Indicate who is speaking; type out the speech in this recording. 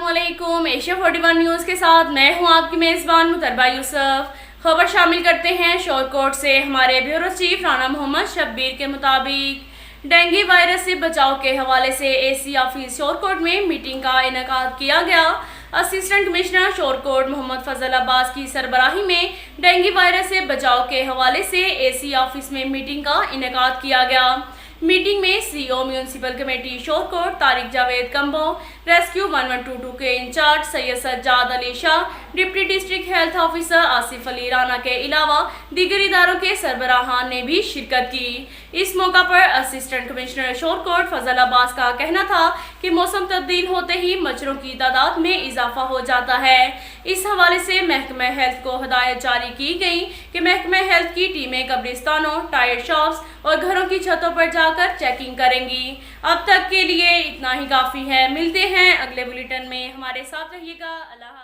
Speaker 1: अस्सलामुअलैकुम। Asia 41 news के साथ मैं हूं आपकी मेज़बान मुतरबा यूसुफ। खबर शामिल करते हैं शोरकोट से। हमारे ब्यूरो चीफ राना मोहम्मद शब्बीर के मुताबिक डेंगू वायरस से बचाव के हवाले से एसी ऑफिस शोरकोट में मीटिंग का इनेकाद किया गया। असिस्टेंट कमिश्नर शोरकोट मोहम्मद फजल अब्बास की सरबराही में डेंगू वायरस से बचाव के हवाले से एसी ऑफिस में मीटिंग का इनेकाद किया गया। मीटिंग में CO municipal committee Shorkot Tariq Javed Kamboh, rescue 1122 के incharge Syed Sajjad Ali Shah, deputy district health officer Asif Ali Rana के अलावा दीगर इदारों के सरबराहान ने भी शिरकत की। इस मौका पर असिस्टेंट कमिश्नर शोरकोट फजल अब्बास का कहना था कि मौसम तब्दील होते ही मच्छरों की तादाद में इजाफा हो जाता है। इस हवाले से महकमा हेल्थ को हिदायत जारी की गई कि महकमा हेल्थ की टीमें कब्रिस्तानों, टायर शॉप्स और घरों की छतों पर जाकर चेकिंग करेंगी। अब तक के लिए इतना ही काफ़ी है। मिलते हैं अगले बुलेटिन में, हमारे साथ रहिएगा। अल्लाह।